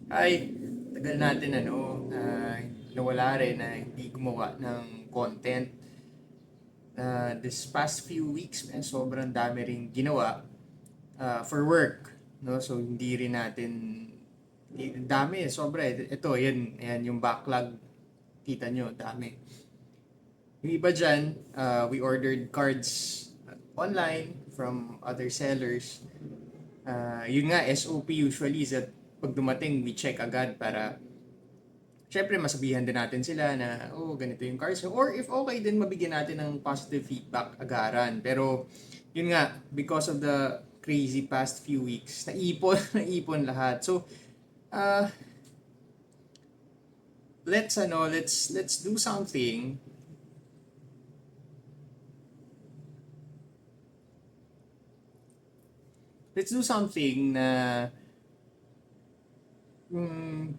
Ay, tagal natin nawala rin na hindi gumawa ng content. This past few weeks, sobrang dami rin ginawa for work. No? So, hindi rin natin, dami, sobra. Ito, yan yung backlog. Kita nyo, dami. Yung iba dyan, we ordered cards online from other sellers. Yun nga, SOP usually is that pag dumating, we check agad para syempre masabihan din natin sila na oh ganito yung cars or if okay din mabigyan natin ng positive feedback agaran. Pero yun nga, because of the crazy past few weeks, naipon naipon lahat. So uh, let's do something. Let's do something na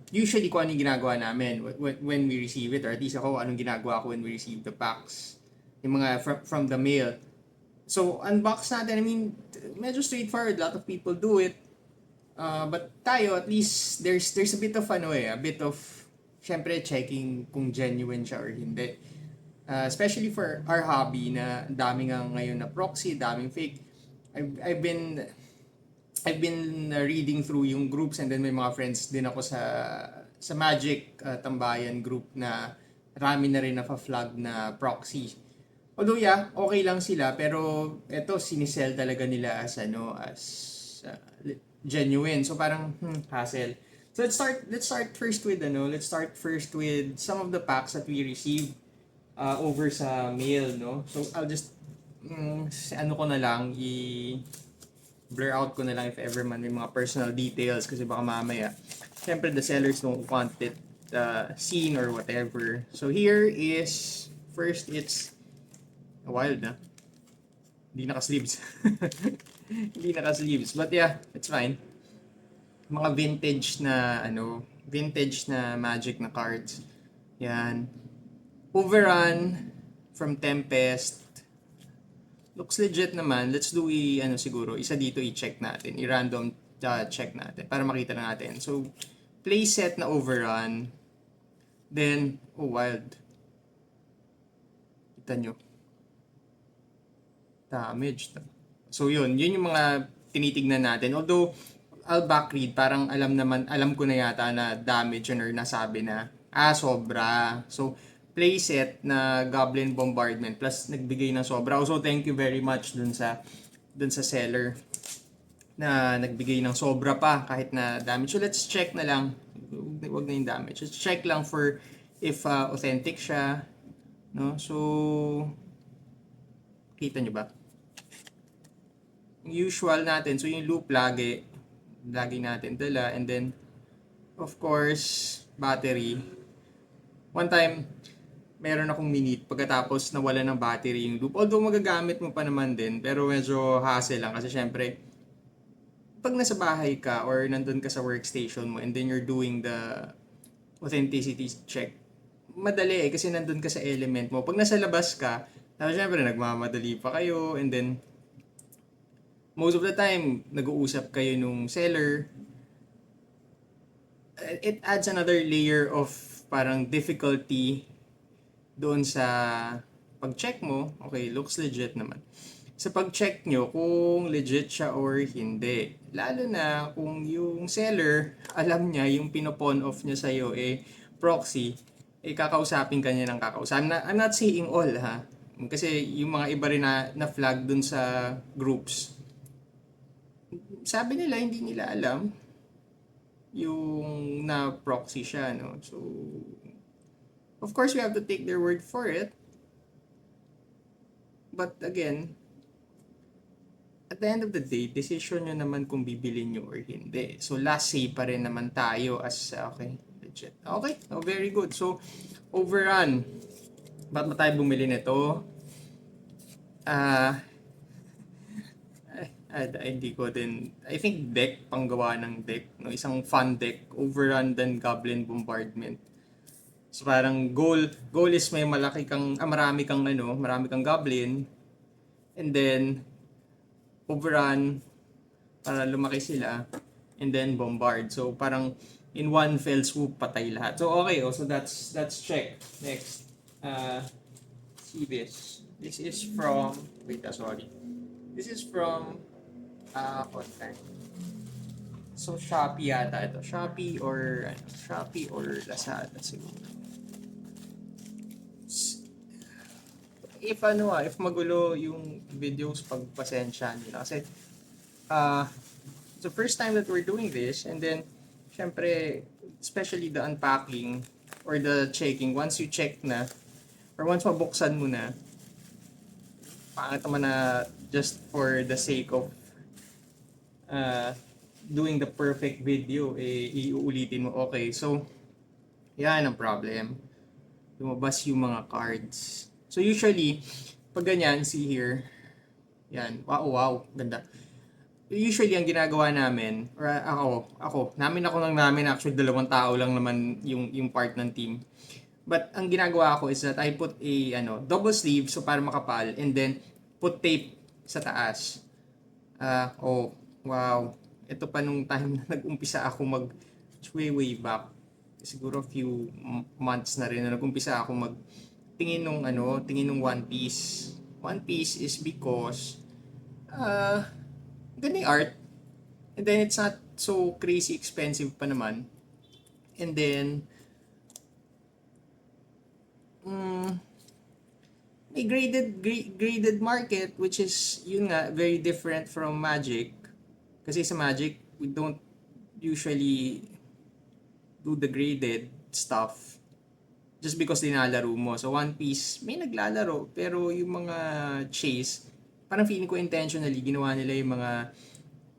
usually kung ano yung ginagawa namin when we receive it, or at least ako anong ginagawa ko when we receive the packs, yung mga from the mail. So unbox natin, I mean, medyo straightforward, a lot of people do it. But tayo, at least there's a bit of a bit of syempre checking kung genuine siya or hindi. Especially for our hobby na daming nga ngayon na proxy, daming fake. I've been reading through yung groups, and then may mga friends din ako sa Magic Tambayan group na marami na rin na-flag na proxy. Although yeah, okay lang sila, pero eto sinisell talaga nila as uh, genuine. So parang hassle. So let's start first with some of the packs that we received over sa mail, no. So I'll just ano ko na lang blur out ko na lang if ever man may mga personal details, kasi baka mamaya syempre the sellers don't want it seen or whatever. So here is first, it's wild na hindi naka-sleeves. Hindi naka-sleeves, but yeah, it's fine. Mga vintage na Magic na cards. Yan. Overrun from Tempest. Looks legit naman. Let's do siguro, isa dito i-check natin. I-random check natin para makita na natin. So, playset na Overrun. Then, oh wild. Kita nyo. Damage. So, yun yung mga tinitignan natin. Although, I'll backread, parang alam ko na yata na damage or nasabi na, sobra. So, playset na Goblin Bombardment plus nagbigay ng sobra. Also, thank you very much dun sa seller na nagbigay ng sobra pa kahit na damage. So, let's check na lang. Wag na yung damage. Let's check lang for if authentic siya. No? So, kita nyo ba? Usual natin. So, yung loop lagi natin dala. And then, of course, battery. One time, meron akong minute pagkatapos nawala ng battery yung loop. Although magagamit mo pa naman din, pero medyo hassle lang. Kasi syempre, pag nasa bahay ka or nandun ka sa workstation mo and then you're doing the authenticity check, madali kasi nandun ka sa element mo. Pag nasa labas ka, tapos syempre nagmamadali pa kayo, and then most of the time, nag-uusap kayo nung seller. It adds another layer of parang difficulty doon sa pag-check mo. Okay, looks legit naman. Sa pag-check nyo kung legit siya or hindi. Lalo na kung yung seller, alam niya yung pinopon off niya sa'yo proxy, kakausapin ka niya ng kakausapin. I'm not saying all ha. Kasi yung mga iba rin na flag dun sa groups, sabi nila hindi nila alam yung na proxy siya, no. So of course we have to take their word for it, but again, at the end of the day, decision nyo naman kung bibili nyo or hindi. So last say pa rin naman tayo as okay, legit. Okay, oh, very good. So Overrun, ba't ba tayo bumili nito? Hindi ko din. I think deck, panggawa ng deck. No? Isang fun deck. Overrun then Goblin Bombardment. So parang goal is may marami kang Goblin. And then, Overrun para lumaki sila. And then bombard. So parang in one fell swoop, patay lahat. So, okay. So, that's check. Next. See this. This is from, wait, sorry. This is from, online. So, Shopee yata ito. Shopee or Lazada siguro. If magulo yung videos, pagpasensya nila. Kasi, it's the first time that we're doing this, and then, syempre, especially the unpacking or the checking, once you check na, or once mabuksan mo na, pangit naman na just for the sake of uh, doing the perfect video, iuulitin mo. Okay, so, yan ang problem. Lumabas yung mga cards. So, usually, pag ganyan, see here, yan, wow, ganda. Usually, ang ginagawa namin, or namin actually, 2 tao lang naman yung part ng team. But, ang ginagawa ko is that I put a, double sleeve, so para makapal, and then, put tape sa taas. Wow. Ito pa nung time na nag-umpisa ako way back. Siguro few months na rin na nag-umpisa ako tingin nung One Piece. One Piece is because ganda yung art. And then it's not so crazy expensive pa naman. And then may graded market, which is yun nga very different from Magic. Kasi sa Magic, we don't usually do the graded stuff just because dinalaro mo. So One Piece, may naglalaro, pero yung mga chase, parang feeling ko intentionally ginawa nila yung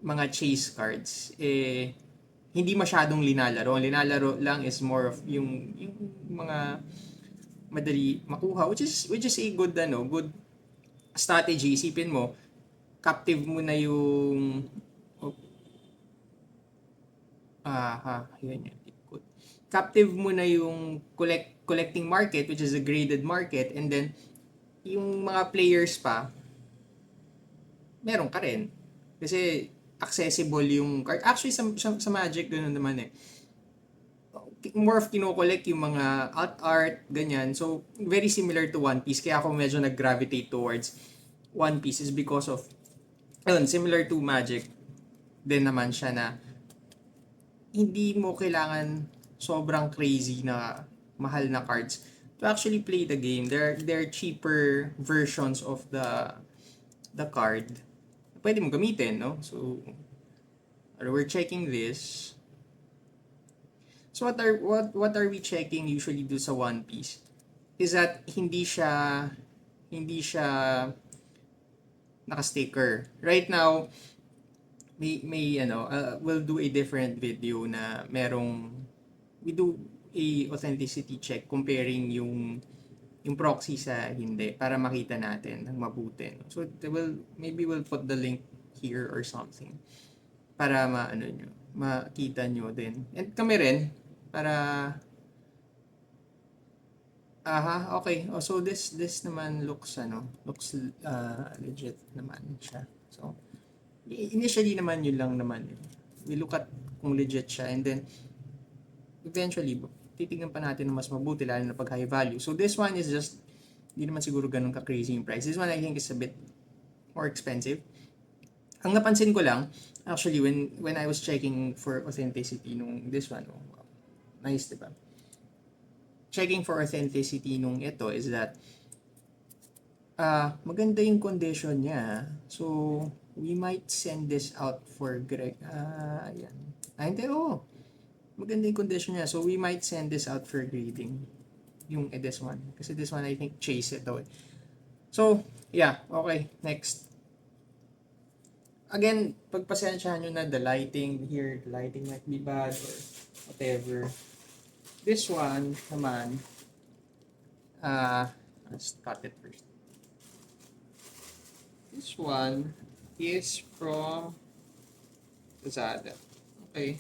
mga chase cards, hindi masyadong linalaro. Ang linalaro lang is more of yung mga madali makuha, which is a good strategy. Isipin mo, captive mo na yung yun. Captive mo na yung collecting market, which is a graded market, and then yung mga players pa meron ka rin kasi accessible yung card. Actually sa Magic ganoon naman more of kino-collect yung mga art ganyan. So very similar to One Piece, kaya ako medyo nag-gravitate towards One Piece is because of similar to Magic din naman siya na hindi mo kailangan sobrang crazy na mahal na cards to actually play the game. They're cheaper versions of the card. Pwede mo gamitin, no? So we're checking this. So what are we checking usually do sa One Piece? Is that hindi siya naka-sticker. Right now, we'll do a different video na we do a authenticity check comparing yung proxy sa hindi para makita natin ng mabuti. So maybe we'll put the link here or something para makita nyo din. And kami rin para okay. So this naman looks legit naman siya. So initially naman yun lang naman. We look at kung legit siya, and then eventually titignan pa natin na mas mabuti lalo na pag high value. So this one is just hindi naman siguro ganun ka crazy yung price. This one I think is a bit more expensive. Ang napansin ko lang actually when I was checking for authenticity nung this one, nice, diba? Checking for authenticity nung ito is that maganda yung condition niya. So we might send this out for Greg. Ayan. Hindi, maganda yung condition niya. So we might send this out for grading. Yung this one. Kasi this one I think chase ito. So, yeah. Okay. Next. Again, pagpasensyahan nyo na the lighting here. The lighting might be bad or whatever. This one naman, let's cut it first. This one is from Lazada. Okay.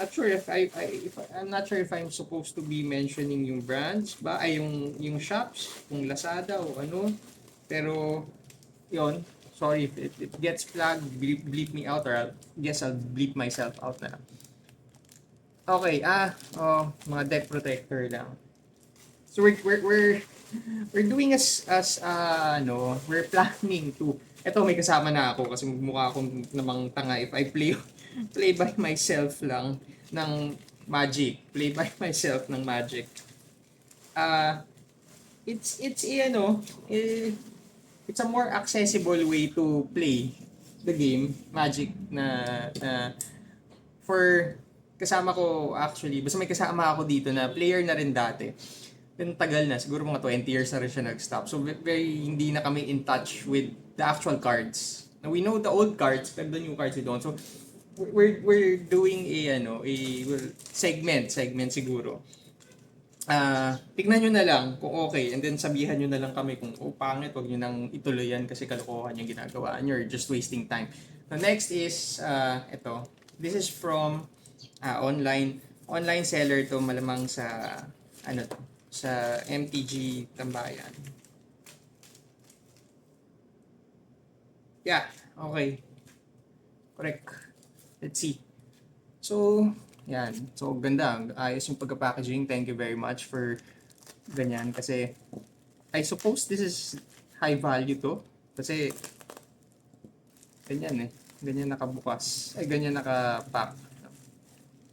Not sure if I'm not sure if I'm supposed to be mentioning yung brands ba ay yung shops, kung Lazada o ano. Pero yon, sorry if it gets flagged, bleep me out, or I'll bleep myself out na lang. Okay, mga deck protector lang. So we're doing we're planning to, eto may kasama na ako kasi mukha akong namang tanga if I play by myself lang ng Magic. Play by myself ng Magic. Ah, it's it's a more accessible way to play the game Magic na for kasama ko actually, basta may kasama ako dito na player na rin dati. Yung tagal na, siguro mga 20 years na rin siya nag-stop. So very hindi na kami in touch with the actual cards. Now we know the old cards, pero the new cards we don't. So we're doing segment siguro. Tignan nyo na lang kung okay, and then sabihan nyo na lang kami kung pangit, wag nyo nang ituloy yan kasi kalokohan yung ginagawa nyo, you're just wasting time. The next is ito. This is from online seller to, malamang sa sa MTG Tambayan. Yeah, okay. Correct. Let's see. So, yan. So, ganda. Ayos yung pagka-packaging. Thank you very much for ganyan. Kasi, I suppose this is high value to. Kasi, ganyan eh. Ganyan nakabukas. Ay, ganyan nakapack.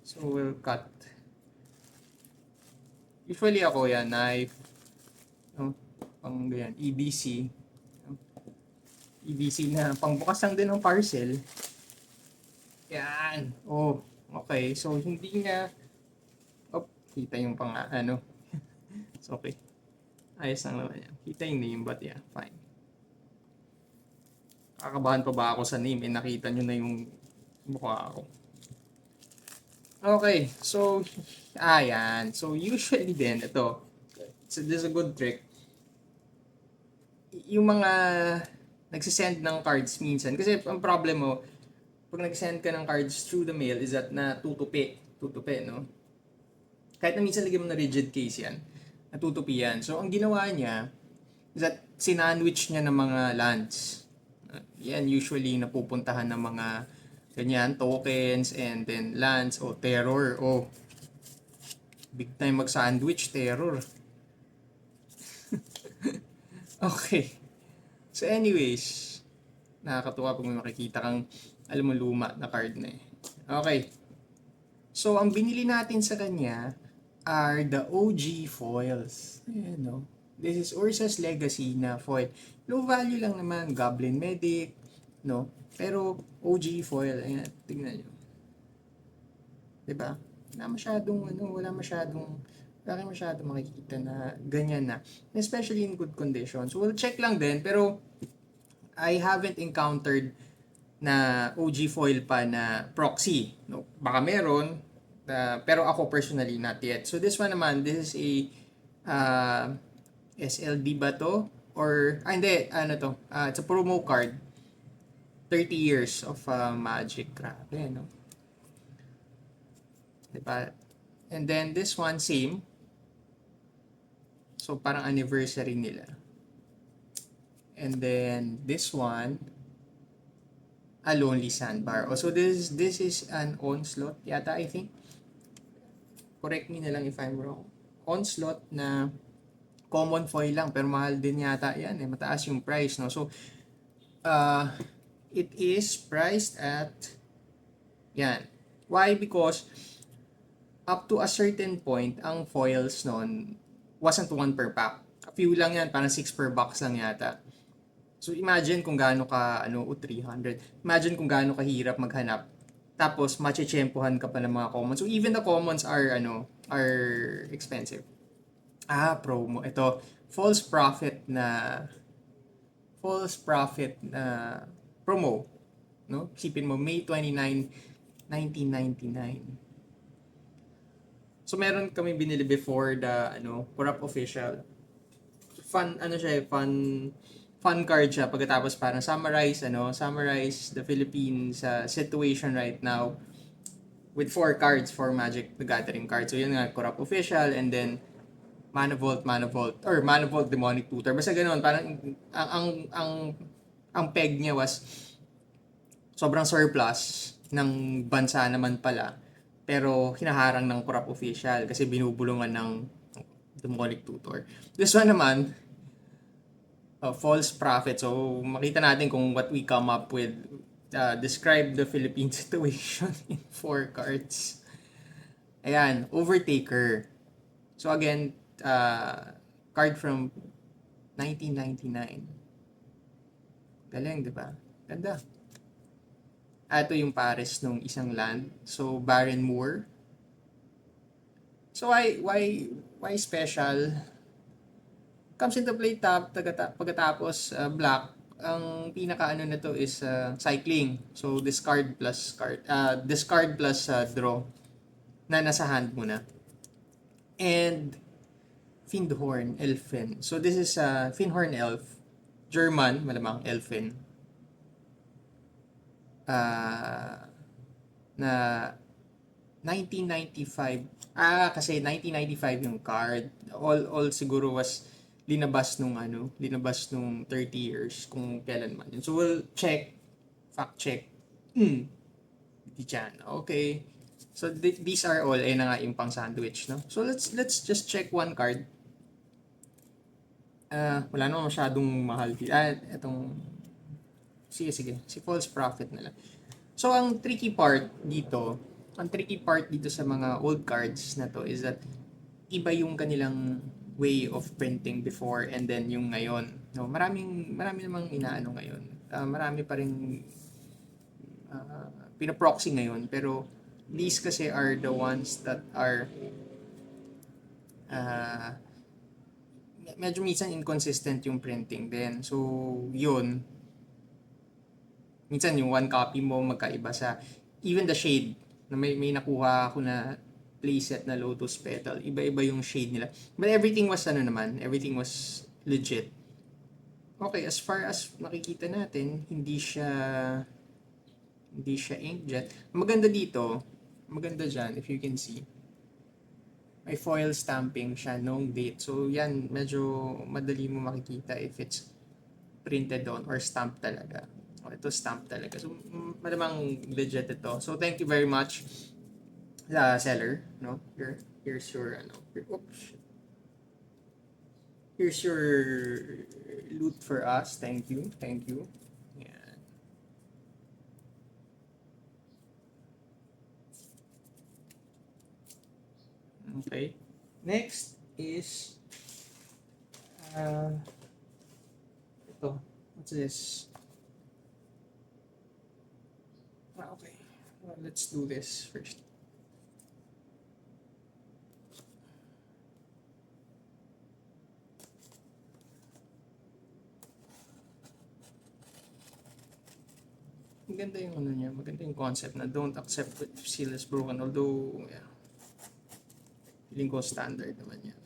So, we'll cut. Usually ako yan, knife. No? Pang ganyan. EBC. EBC na pangbukas lang din ng parcel. Yan. Oh, okay. So, hindi nga... Oh, kita yung It's okay. Ayos lang naman yan. Kita yung name, but yeah, fine. Kakabahan pa ba ako sa name? Nakita nyo na yung mukha ako. Okay. So, yan. So, usually din, ito. So, this is a good trick. Yung mga nagsisend ng cards minsan. Kasi ang problem mo, pag nag-send ka ng cards through the mail is that tutupi, no? Kahit na minsan lagyan mo na rigid case yan, natutupi yan. So, ang ginawa niya is that sinandwich niya ng mga lands. Yan usually napupuntahan ng mga ganyan, tokens, and then lands, o terror, big time mag-sandwich, terror. Okay. So anyways, nakakatuwa pag may makikita kang, alam mo, luma na card na eh. Okay. So, ang binili natin sa kanya are the OG foils. Ayan, no? This is Urza's Legacy na foil. Low value lang naman, Goblin Medic, no? Pero OG foil, ayan, tingnan nyo. Diba? Wala masyadong makikita na ganyan na. Especially in good condition. So, we'll check lang din, pero I haven't encountered na OG foil pa na proxy. No? Baka meron, pero ako personally not yet. So this one naman, this is a SLD ba to? Or, hindi, it's a promo card. 30 years of Magic. Grabe, no? Diba? And then this one, same. So parang anniversary nila. And then this one, a Lonely Sandbar. Also, this is an Onslaught yata, I think. Correct me na lang if I'm wrong. Onslaught na common foil lang, pero mahal din yata yan eh. Mataas yung price, no? So, it is priced at, yan. Why? Because up to a certain point, ang foils nun wasn't 1 per pack. A few lang yan, parang 6 per box lang yata. So imagine kung gaano ka 300. Imagine kung gaano kahirap maghanap. Tapos machechempohan ka pa ng mga commons. So even the commons are expensive. Promo. Ito, false profit na promo, no? Isipin mo May 29, 1999. So meron kami binili before the Corrupt Official. Fun card siya, pagkatapos parang summarize the Philippines situation right now with 4 cards, 4 Magic the Gathering cards. So yun nga, Corrupt Official, and then Mana Vault, or Mana Vault Demonic Tutor. Basta ganoon, parang ang peg niya was sobrang surplus ng bansa naman pala. pero hinaharang ng corrupt official kasi binubulungan ng demonic tutor. This one naman, false prophet. So, makita natin kung what we come up with. Describe the Philippine situation in 4 cards. Ayan, Overtaker. So again, card from 1999. Galing, di ba? Ganda. Ito yung pares nung isang land. So, Baron Moore. So, why special? Comes into play pagkatapos black. Ang pinaka ano na to is cycling. So, discard plus draw na nasa hand mo na. And Findhorn, Elfen. So, this is Findhorn Elf. German, malamang Elfen. Na 1995. Kasi 1995 yung card. All siguro was linabas nung 30 years kung kailan man yun. So we'll check, fact check. Di dyan. Okay. So these are all na nga yung pang sandwich, no? So let's just check one card. Wala naman masyadong mahal. Itong sige. Si False Prophet na lang. So ang tricky part dito sa mga old cards na to is that iba yung kanilang way of printing before and then yung ngayon. No, marami namang inaano ngayon. Marami pa ring pinaproxy ngayon, pero these kasi are the ones that are medyo minsan inconsistent yung printing din. So, yun. Minsan yung one copy mo magkaiba sa even the shade. Na may nakuha ako na playset na Lotus Petal. Iba-iba yung shade nila. But everything was everything was legit. Okay, as far as nakikita natin, hindi siya inkjet. Maganda dyan, if you can see. May foil stamping siya, no date. So, yan, medyo madali mo makikita if it's printed on or stamped talaga. Ito stamp talaga. So, malamang legit ito. So, thank you very much sa seller, no? Here's your here's your loot for us. Thank you. Yan. Okay. Next is ito. What's this? Okay. Well, let's do this first. Maganda yung niya, maganda yung concept na don't accept if seal is broken, although yeah, feeling ko standard naman yan.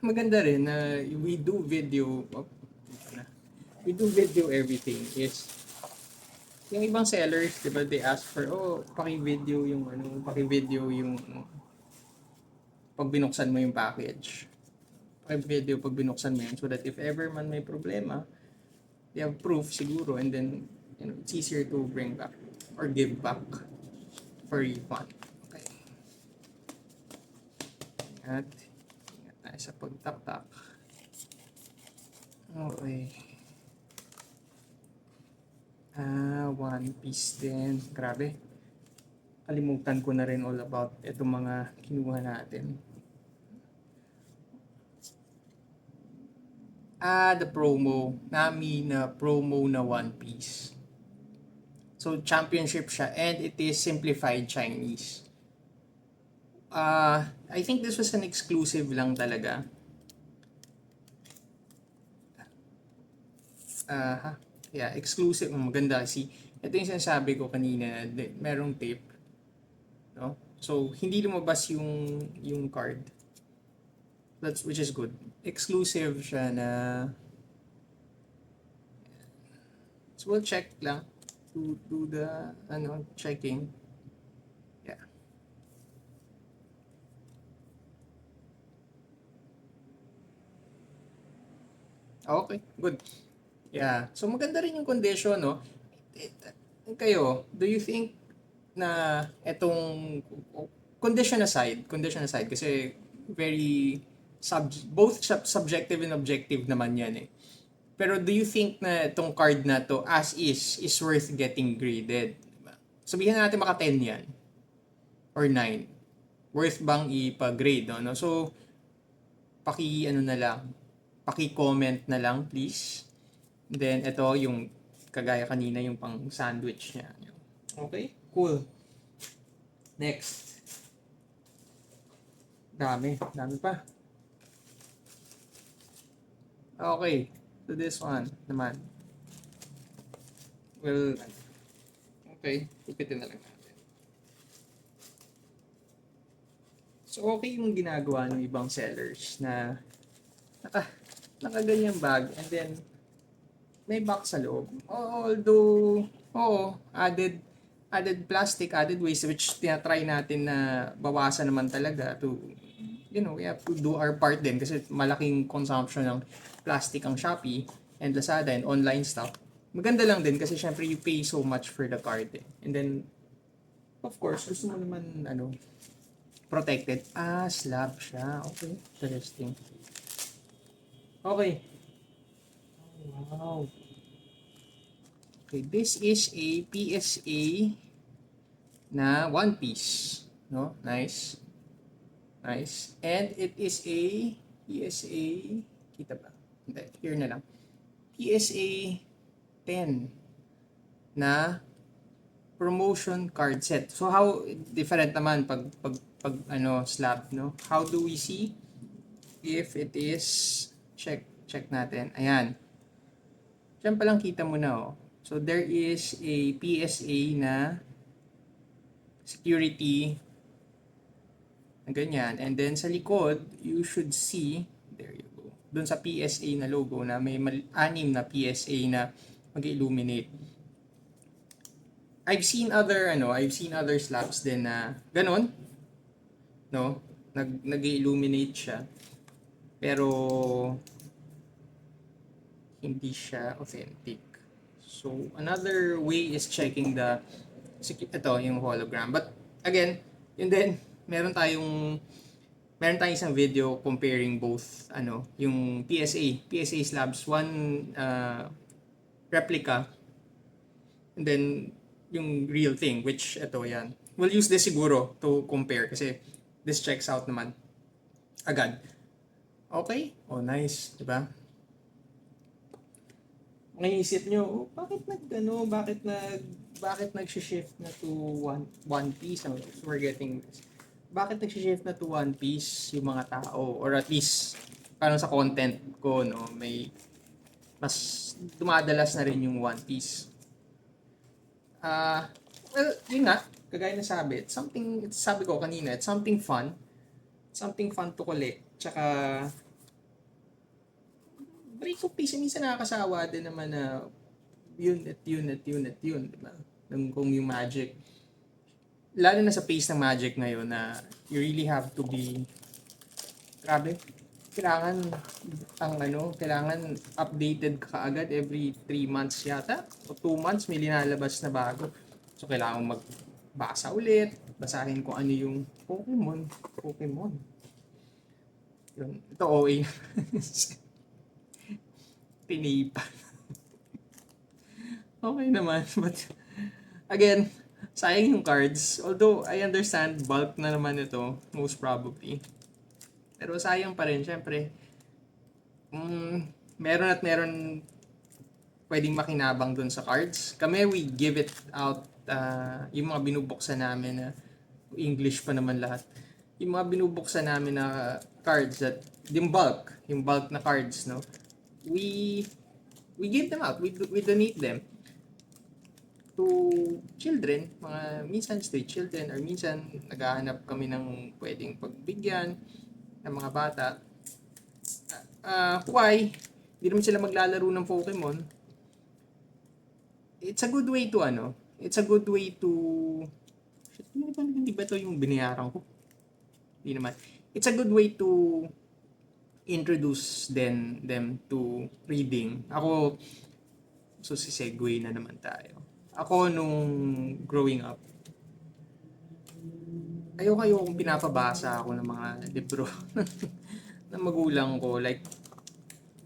Maganda rin na we do video everything is yung ibang sellers, di ba, they ask for, paki-video yung pag binuksan mo yung package. Paki-video pag binuksan mo yun so that if ever man may problema, they have proof siguro and then, it's easier to bring back or give back for refund. Okay. Ingat tayo sa pagtak-tak. Okay. One Piece din. Grabe. Kalimutan ko na rin all about itong mga kinuha natin. The promo. Nami na promo na One Piece. So, championship siya and it is simplified Chinese. I think this was an exclusive lang talaga. Yeah, exclusive. Maganda kasi ito yung sinasabi ko kanina, merong tape, no? So hindi lumabas yung card. Which is good. Exclusive siya na. So we'll check lang to do the checking. Yeah. Okay, good. Yeah. So maganda rin yung condition, no? Eh, Kayo, do you think na etong condition aside kasi very both subjective and objective naman yan eh. Pero do you think na itong card na to as is worth getting graded? Diba? Sabihin natin maka 10 yan or 9. Worth bang ipa-grade, no? So, ano na lang, paki-comment na lang please. Then ito yung kagaya kanina yung pang sandwich niya. Okay? Cool. Next. Dami pa. Okay. So this one naman. Well, okay. Ipitin na lang natin. So okay yung ginagawa ng ibang sellers na nakaganyang bag and then may box sa loob. Although, added plastic, added waste, which tinatry natin na bawasan naman talaga to, we have to do our part din kasi malaking consumption ng plastic ang Shopee and Lazada and online stuff. Maganda lang din kasi syempre you pay so much for the card eh. And then, of course, gusto mo naman, protected. Slab siya. Okay, interesting. Okay. Wow. Okay, this is a PSA na One Piece. No? Nice. Nice. And it is a PSA, kita ba? Hindi, here na lang. PSA 10 na promotion card set. So how different naman pag slab, no? How do we see if it is check natin. Ayan. Diyan pa lang kita mo na, oh. So there is a PSA na security na ganyan. And then sa likod, you should see, there you go, doon sa PSA na logo na may 6 na PSA na mag-illuminate. I've seen other slabs din na ganon, no? Nag-illuminate siya. Pero hindi siya authentic. So another way is checking ito yung hologram. But again, and then meron tayong isang video comparing both yung PSA slabs, one replica and then yung real thing, which ito yan. We'll use this siguro to compare kasi this checks out naman agad. Okay? Oh, nice, 'di ba? Naisip nyo, bakit nag-shift na to one piece? So we're getting this. Bakit nag-shift na to one piece yung mga tao? Or at least, parang sa content ko, no, may mas dumadalas na rin yung one piece. Well, yun nga, kagaya na sabi ko kanina, it's something fun to collect. Tsaka, break of piece, minsan nakakasawa din naman na yun, diba? Kung yung Magic, lalo na sa pace ng Magic ngayon na you really have to be, grabe, kailangan updated ka agad every 3 months yata, o 2 months may linalabas na bago. So, kailangan magbasa ulit, basahin kung ano yung Pokemon. Yun, ito OA. Tinipan. Okay naman, but again, sayang yung cards. Although, I understand, bulk na naman ito, most probably. Pero sayang pa rin, syempre. Meron pwedeng makinabang dun sa cards. Kami, we give it out, yung mga binubuksan namin na English pa naman lahat. Yung mga binubuksan namin na cards, yung bulk na cards, no? We give them out. We donate them to children, minsan street children, or minsan naghahanap kami ng pwedeng pagbigyan ng mga bata. Why? Hindi naman sila maglalaro ng Pokemon. It's a good way to hindi ba ito yung binayaran ko? Hindi naman. It's a good way to introduce them to reading. Ako, so si segue na naman tayo. Ako nung growing up, ayokong pinapabasa ako ng mga libro ng magulang ko. Like,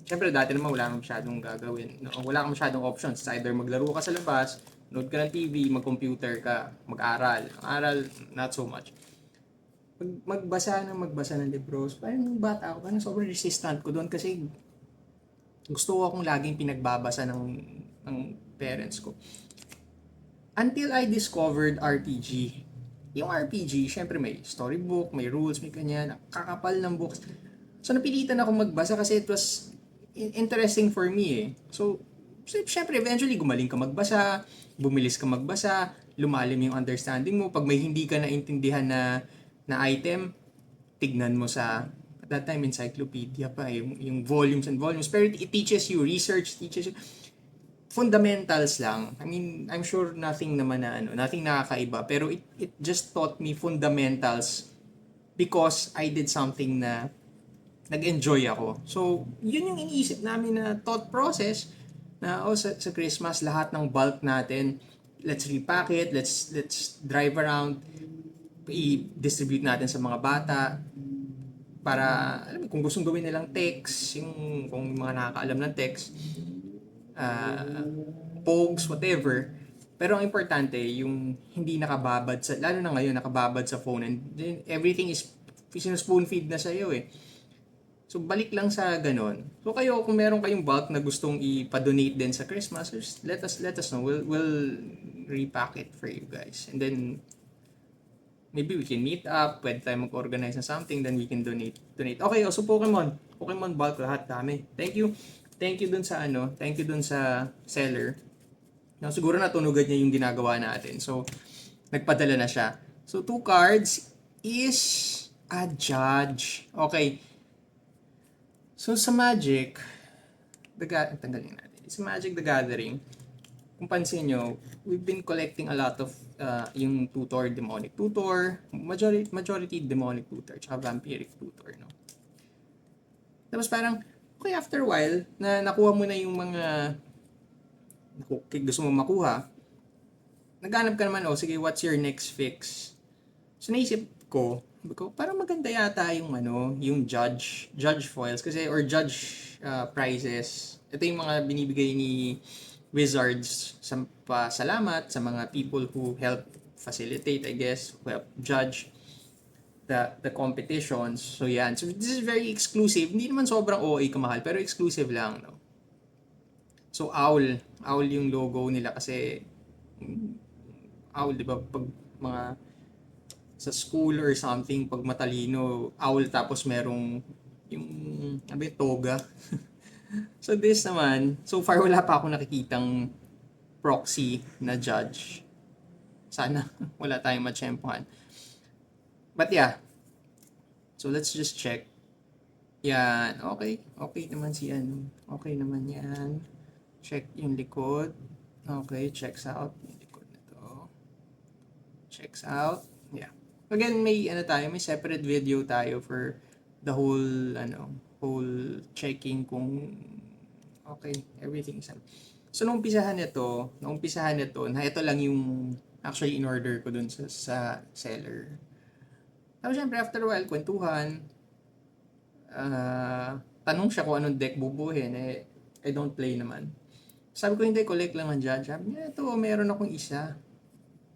syempre dati naman wala kang masyadong gagawin. No? Wala kang masyadong options. It's either maglaro ka sa labas, nood ka ng TV, mag-computer ka, mag-aral. Ang aral, not so much. Magbasa ng libro. Parang nung bata ako, parang sobrang resistant ko doon kasi gusto ko akong laging pinagbabasa ng parents ko. Until I discovered RPG. Yung RPG, syempre may storybook, may rules, may kanya, kakapal ng books. So napilitan ako magbasa kasi it was interesting for me eh. So syempre eventually gumaling ka magbasa, bumilis ka magbasa, lumalim yung understanding mo. Pag may hindi ka naintindihan na item, tignan mo sa at that time encyclopedia pa yung volumes and volumes. Pero it teaches you research, teaches you fundamentals lang. I mean, I'm sure nothing naman nothing nakakaiba. Pero it just taught me fundamentals because I did something na nag-enjoy ako. So, yun yung iniisip namin na thought process na sa Christmas, lahat ng bulk natin, let's repack it, let's drive around, i-distribute natin sa mga bata para, alam mo, kung gustong gawin nilang text, kung mga nakakaalam ng text, pogs, whatever. Pero ang importante, yung hindi nakababad sa, lalo na ngayon, nakababad sa phone and then everything is spoon feed na sa'yo eh. So, balik lang sa ganon. So, kayo, kung meron kayong bulk na gustong ipa-donate din sa Christmas, just let us know. We'll repack it for you guys. And then, maybe we can meet up, pwede tayo mag-organize na something, then we can donate. Okay, so Pokemon bulk lahat kami. Thank you dun sa thank you dun sa seller. No, siguro natunugan niya yung ginagawa natin. So, nagpadala na siya. So, 2 cards is a judge. Okay. So, sa Magic, tanggalin natin. Sa Magic the Gathering, kung pansin nyo, we've been collecting a lot of yung tutor, demonic tutor, majority demonic tutor, tsaka vampiric tutor, no? Tapos parang, okay, after a while, na nakuha mo na yung mga gusto mo makuha, naghanap ka naman, sige, what's your next fix? So naisip ko, parang maganda yata yung yung judge foils kasi or judge prizes. Ito yung mga binibigay ni Wizards sa pasalamat sa mga people who help facilitate, I guess, who help judge the competitions. So yan. So this is very exclusive. Hindi naman sobrang OA kamahal, pero exclusive lang, no? So owl yung logo nila kasi owl, di ba? Pag mga sa school or something, pag matalino, owl tapos merong yung toga. So this naman, so far wala pa akong nakikitang proxy na judge. Sana wala tayong matsyempohan. But yeah, so let's just check. Yan, okay. Okay naman Okay naman yan. Check yung likod. Okay, checks out. Yung likod na to. Checks out. Yeah. Again, may separate video tayo for the whole checking kung okay, everything is So nung umpisahan nito, na ito lang yung actually in order ko dun sa seller. Tapos syempre after a while, kwentuhan, tanong siya kung anong deck bubuhin, I don't play naman. Sabi ko hindi, collect lang ang judge. Sabi niya, ito, meron akong isa.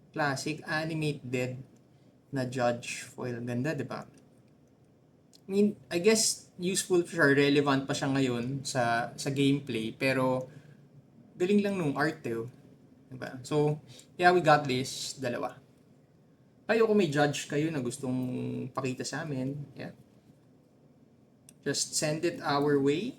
Classic, animate dead na judge foil. Ganda, di ba? I mean, I guess useful siya, relevant pa siya ngayon sa gameplay, pero galing lang nung art diba? So, yeah, we got this, dalawa. Kayo kung may judge kayo na gustong pakita sa amin, yeah. Just send it our way.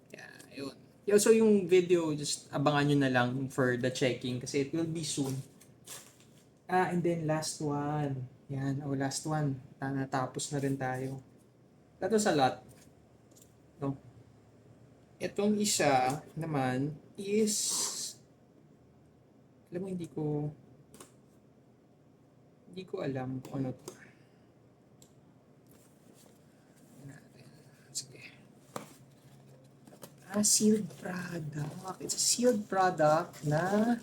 Yeah, yun. Yeah, so yung video, just abangan nyo na lang for the checking kasi it will be soon. And then last one. Yan, last one. Natapos na rin tayo. That was a lot. No? Itong isa naman is, alam mo, hindi ko alam kung ano to. Sealed product. It's a sealed product na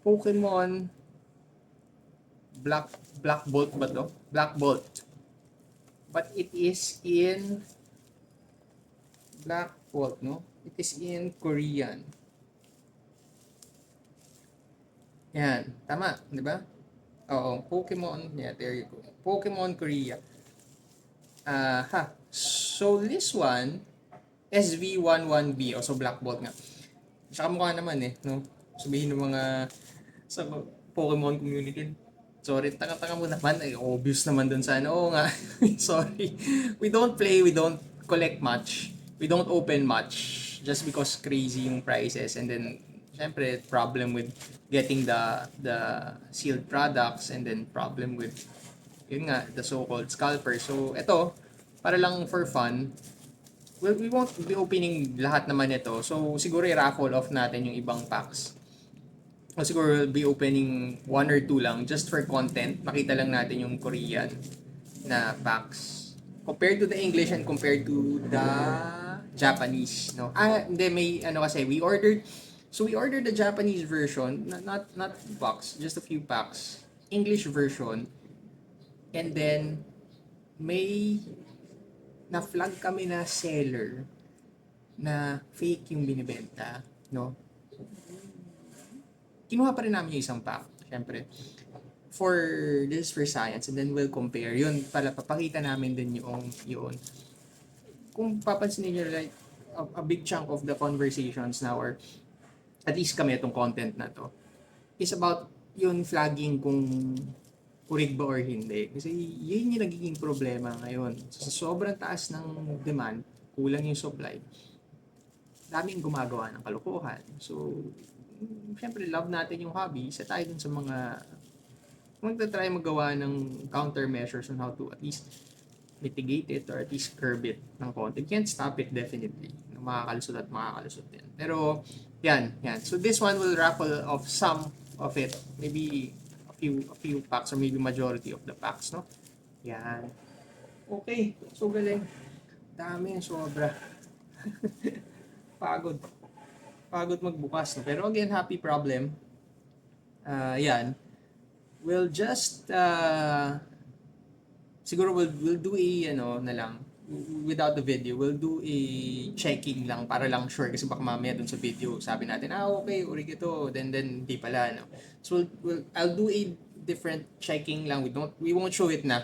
Pokemon Black Bolt ba to? Black Bolt. But it is in Black Bolt, no? It is in Korean. Yan, tama, di ba? Oo, Pokemon, yeah, there you go. Pokemon Korea. So this one, SV11B, also Black Bolt nga. Tsaka mukha naman no? Sabihin ng mga sa Pokemon community. Sorry, tanga-tanga mo naman. Obvious naman dun sa ano. Oo nga. Sorry. We don't play, we don't collect much. We don't open much. Just because crazy yung prices. And then, syempre, problem with getting the sealed products. And then, problem with, yun nga, the so-called scalper. So, ito, para lang for fun, well, we won't be opening lahat naman ito. So, siguro i-raffle off natin yung ibang packs. O siguro we'll be opening 1 or 2 lang just for content. Makita lang natin yung Korean na packs. Compared to the English and compared to the Japanese, no? Hindi, may ano kasi, we ordered the Japanese version, not box, just a few packs. English version. And then, may na-flag kami na seller na fake yung binibenta, no? Kinuha pa rin namin yung isang pack, syempre. For this for science, and then we'll compare. Yun, pala, papakita namin din yun. Kung papansin niyo, like, a big chunk of the conversations now, or at least kami itong content na to, is about yung flagging kung kurig ba or hindi. Kasi yun yung nagiging problema ngayon. Sa sobrang taas ng demand, kulang yung supply, daming gumagawa ng kalokohan. So, syempre, love natin yung hobby. Isa tayo dun sa mga magta-try magawa ng countermeasures on how to at least mitigate it or at least curb it ng konti. You can't stop it definitely. Makakalusot din. Pero, yan. So, this one will raffle off some of it. Maybe a few packs or maybe majority of the packs, no? Yan. Okay. So, galing. Dami, sobra. Pagod magbukas, no? Pero again, happy problem. Yan. We'll just siguro we'll do a na lang without the video. We'll do a checking lang para lang sure kasi baka mamaya dun sa video sabi natin okay, urig ito, then di pala, no. So I'll do a different checking lang. We won't show it na.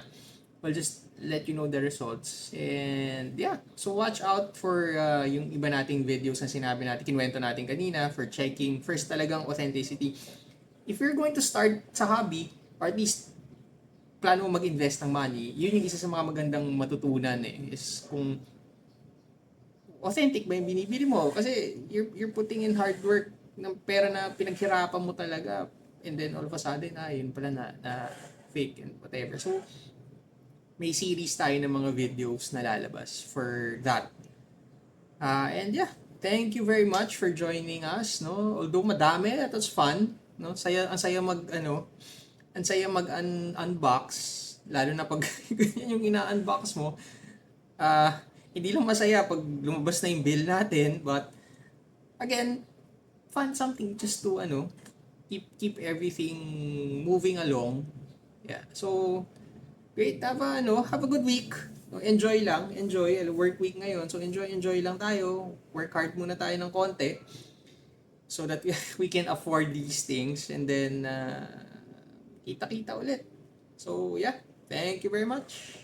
We'll just let you know the results. And yeah, so watch out for yung iba nating videos na sinabi natin, kinuwento natin kanina for checking first talagang authenticity. If you're going to start sa hobby, or at least plano mo mag-invest ng money, yun yung isa sa mga magandang matutunan is kung authentic ba yung binibili mo. Kasi you're putting in hard work ng pera na pinaghirapan mo talaga, and then all of a sudden, yun pala na fake and whatever. So, may series tayo ng mga videos na lalabas for that. And yeah, thank you very much for joining us, no? Although madami, that was fun, no? Ang saya mag-unbox, lalo na pag ganyan yung ina-unbox mo. Hindi lang masaya pag lumabas na yung bill natin, but again, find something just to keep everything moving along. Yeah. So, great, have a good week. Enjoy lang, work week ngayon. So enjoy lang tayo. Work hard muna tayo ng konti so that we can afford these things, and then kita-kita ulit. So yeah, thank you very much.